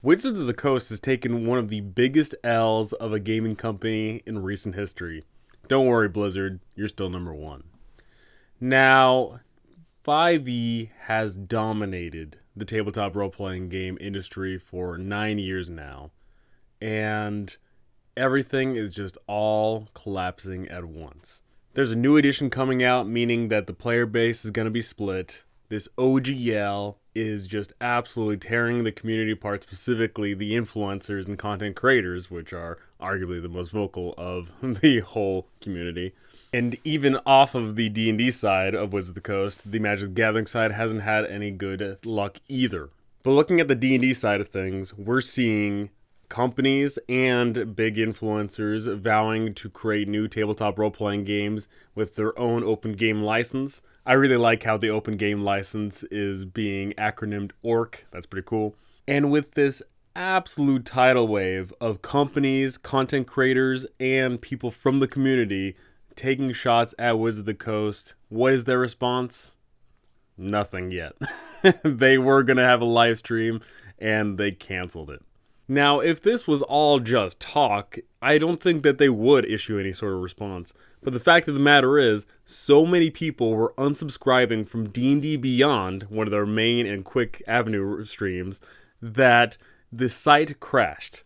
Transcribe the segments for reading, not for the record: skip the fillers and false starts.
Wizards of the Coast has taken one of the biggest L's of a gaming company in recent history. Don't worry, Blizzard, you're still number one. Now, 5e has dominated the tabletop role playing game industry for 9 years now, and everything is just all collapsing at once. There's a new edition coming out, meaning that the player base is going to be split. This OGL is just absolutely tearing the community apart, specifically the influencers and content creators, which are arguably the most vocal of the whole community. And even off of the D&D side of Wizards of the Coast, the Magic the Gathering side hasn't had any good luck either. But looking at the D&D side of things, we're seeing companies and big influencers vowing to create new tabletop role-playing games with their own open game license. I really like how the open game license is being acronymed ORC. That's pretty cool. And with this absolute tidal wave of companies, content creators, and people from the community taking shots at Wizards of the Coast, what is their response? Nothing yet. They were going to have a live stream, and they canceled it. Now, if this was all just talk, I don't think that they would issue any sort of response. But the fact of the matter is, so many people were unsubscribing from D&D Beyond, one of their main and quick avenue streams, that the site crashed.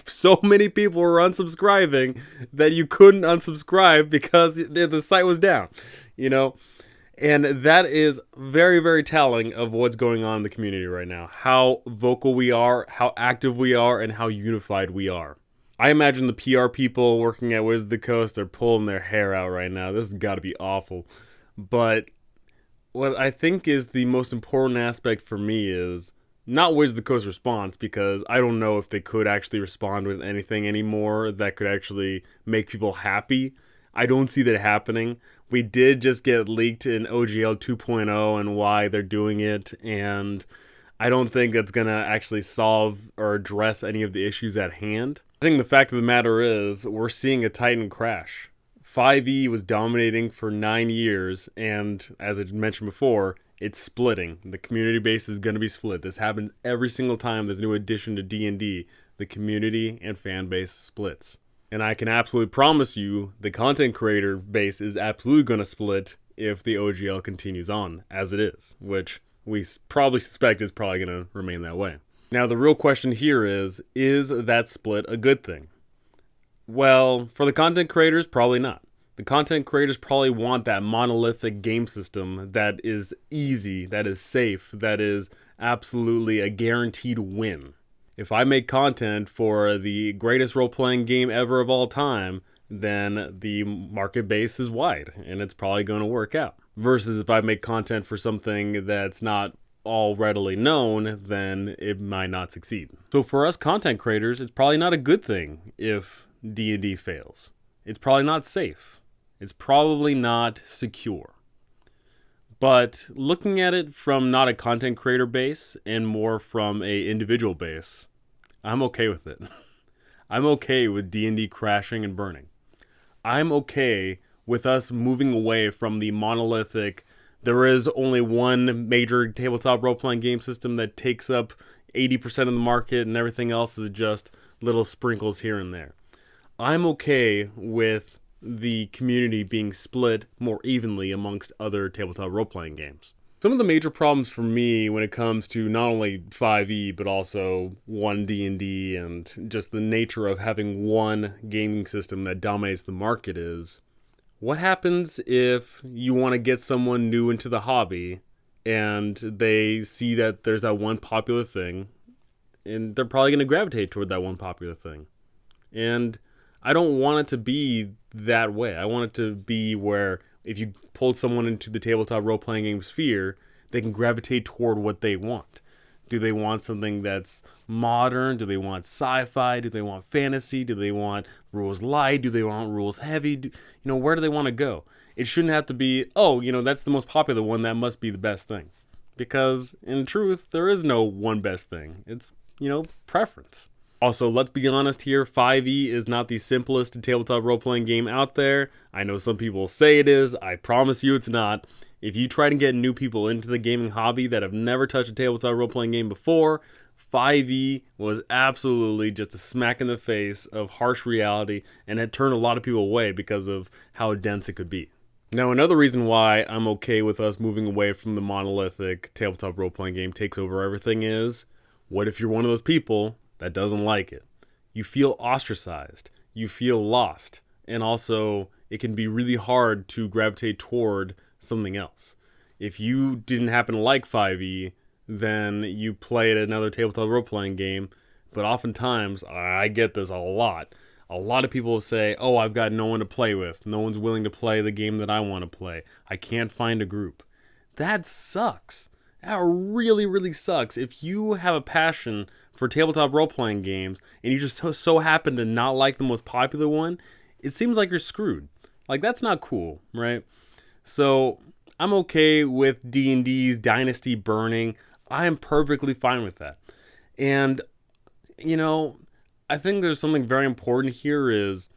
So many people were unsubscribing that you couldn't unsubscribe because the site was down, you know? And that is very, very telling of what's going on in the community right now. How vocal we are, how active we are, and how unified we are. I imagine the PR people working at Wizards of the Coast are pulling their hair out right now. This has got to be awful. But what I think is the most important aspect for me is not Wizards of the Coast response, because I don't know if they could actually respond with anything anymore that could actually make people happy. I don't see that happening. We did just get leaked in OGL 2.0 and why they're doing it, and I don't think that's going to actually solve or address any of the issues at hand. I think the fact of the matter is we're seeing a Titan crash. 5e was dominating for 9 years, and as I mentioned before, it's splitting. The community base is going to be split. This happens every single time there's a new addition to D&D. The community and fan base splits. And I can absolutely promise you the content creator base is absolutely going to split if the OGL continues on as it is, which we probably suspect is probably going to remain that way. Now, the real question here is that split a good thing? Well, for the content creators, probably not. The content creators probably want that monolithic game system that is easy, that is safe, that is absolutely a guaranteed win. If I make content for the greatest role-playing game ever of all time, then the market base is wide, and it's probably going to work out. Versus if I make content for something that's not all readily known, then it might not succeed. So for us content creators, it's probably not a good thing if D&D fails. It's probably not safe. It's probably not secure. But looking at it from not a content creator base and more from a individual base, I'm okay with it. I'm okay with D&D crashing and burning. I'm okay with us moving away from the monolithic, there is only one major tabletop role-playing game system that takes up 80% of the market and everything else is just little sprinkles here and there. I'm okay with the community being split more evenly amongst other tabletop role-playing games. Some of the major problems for me when it comes to not only 5e but also 1D&D and just the nature of having one gaming system that dominates the market is, what happens if you want to get someone new into the hobby and they see that there's that one popular thing and they're probably going to gravitate toward that one popular thing? And I don't want it to be that way. I want it to be where if you pulled someone into the tabletop role-playing game sphere, they can gravitate toward what they want. Do they want something that's modern? Do they want sci-fi? Do they want fantasy? Do they want rules light? Do they want rules heavy? Where do they want to go? It shouldn't have to be, that's the most popular one. That must be the best thing. Because in truth, there is no one best thing. It's, preference. Also, let's be honest here, 5e is not the simplest tabletop role-playing game out there. I know some people say it is. I promise you it's not. If you try to get new people into the gaming hobby that have never touched a tabletop role-playing game before, 5e was absolutely just a smack in the face of harsh reality and had turned a lot of people away because of how dense it could be. Now, another reason why I'm okay with us moving away from the monolithic tabletop role-playing game takes over everything is, what if you're one of those people that doesn't like it? You feel ostracized, you feel lost, and also it can be really hard to gravitate toward something else. If you didn't happen to like 5e, then you played another tabletop role-playing game, but oftentimes, I get this a lot of people will say, oh, I've got no one to play with. No one's willing to play the game that I want to play. I can't find a group. That sucks. That really, really sucks. If you have a passion for tabletop role-playing games and you just so happen to not like the most popular one, it seems like you're screwed. Like, that's not cool, right? So I'm okay with D&D's Dynasty burning. I am perfectly fine with that. And, you know, I think there's something very important here is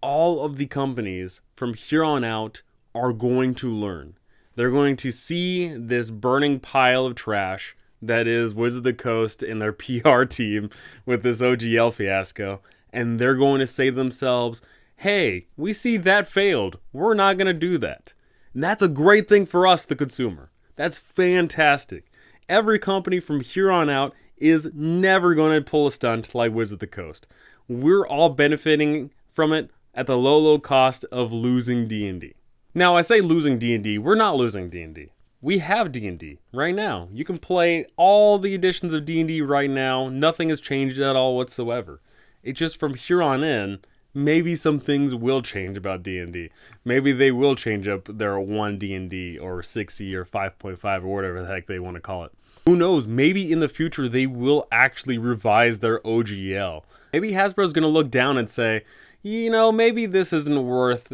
all of the companies from here on out are going to learn. They're going to see this burning pile of trash that is Wizards of the Coast and their PR team with this OGL fiasco, and they're going to say to themselves, hey, we see that failed. We're not going to do that. And that's a great thing for us, the consumer. That's fantastic. Every company from here on out is never going to pull a stunt like Wizards of the Coast. We're all benefiting from it at the low cost of losing D&D. Now, I say losing D&D, we're not losing D&D. We have D&D right now. You can play all the editions of D&D right now. Nothing has changed at all whatsoever. It's just from here on in, maybe some things will change about D&D. Maybe they will change up their 1 D&D or 6e or 5.5 or whatever the heck they want to call it. Who knows, maybe in the future they will actually revise their OGL. Maybe Hasbro's going to look down and say, you know, maybe this isn't worth,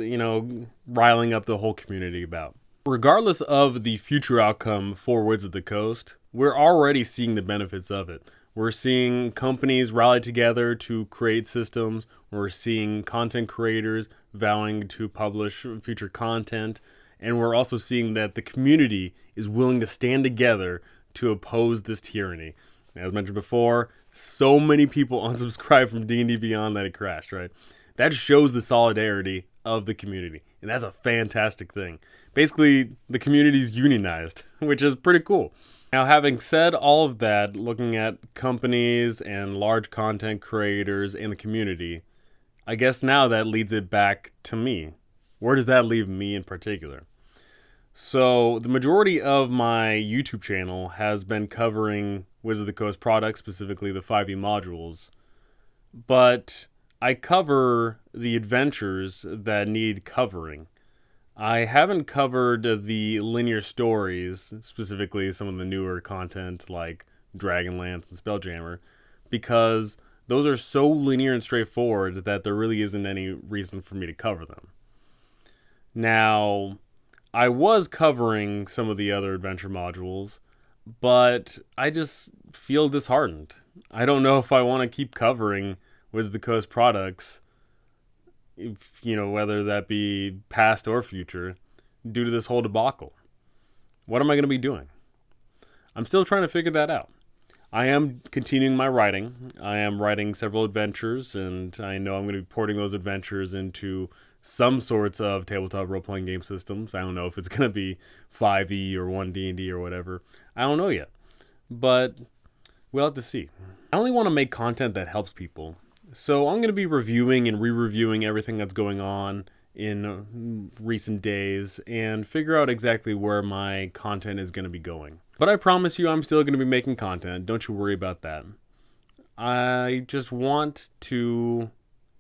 riling up the whole community about. Regardless of the future outcome for Wizards of the Coast, we're already seeing the benefits of it. We're seeing companies rally together to create systems. We're seeing content creators vowing to publish future content. And we're also seeing that the community is willing to stand together to oppose this tyranny. As mentioned before, so many people unsubscribed from D&D Beyond that it crashed, right? That shows the solidarity of the community, and that's a fantastic thing. Basically, the community's unionized, which is pretty cool. Now, having said all of that, looking at companies and large content creators and the community, I guess now that leads it back to me. Where does that leave me in particular? So the majority of my YouTube channel has been covering Wizards of the Coast products, specifically the 5e modules. But I cover the adventures that need covering. I haven't covered the linear stories, specifically some of the newer content like Dragonlance and Spelljammer, because those are so linear and straightforward that there really isn't any reason for me to cover them. Now, I was covering some of the other adventure modules, but I just feel disheartened. I don't know if I want to keep covering Wizards of the Coast products, whether that be past or future, due to this whole debacle. What am I going to be doing? I'm still trying to figure that out. I am continuing my writing. I am writing several adventures, and I know I'm going to be porting those adventures into some sorts of tabletop role-playing game systems. I don't know if it's going to be 5e or 1D&D or whatever. I don't know yet, but we'll have to see. I only want to make content that helps people. So I'm going to be reviewing and re-reviewing everything that's going on in recent days and figure out exactly where my content is going to be going. But I promise you I'm still going to be making content. Don't you worry about that. I just want to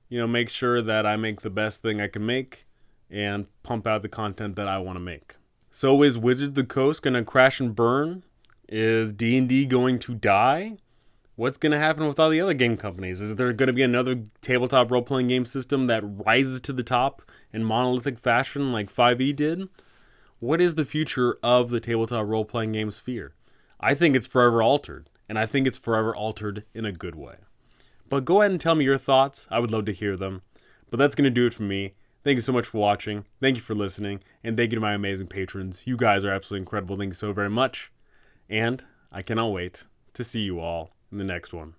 make sure that I make the best thing I can make and pump out the content that I want to make. So is Wizards of the Coast going to crash and burn? Is D&D going to die? What's going to happen with all the other game companies? Is there going to be another tabletop role-playing game system that rises to the top in monolithic fashion like 5e did? What is the future of the tabletop role-playing game sphere? I think it's forever altered, and I think it's forever altered in a good way. But go ahead and tell me your thoughts. I would love to hear them. But that's going to do it for me. Thank you so much for watching. Thank you for listening. And thank you to my amazing patrons. You guys are absolutely incredible. Thank you so very much. And I cannot wait to see you all in the next one.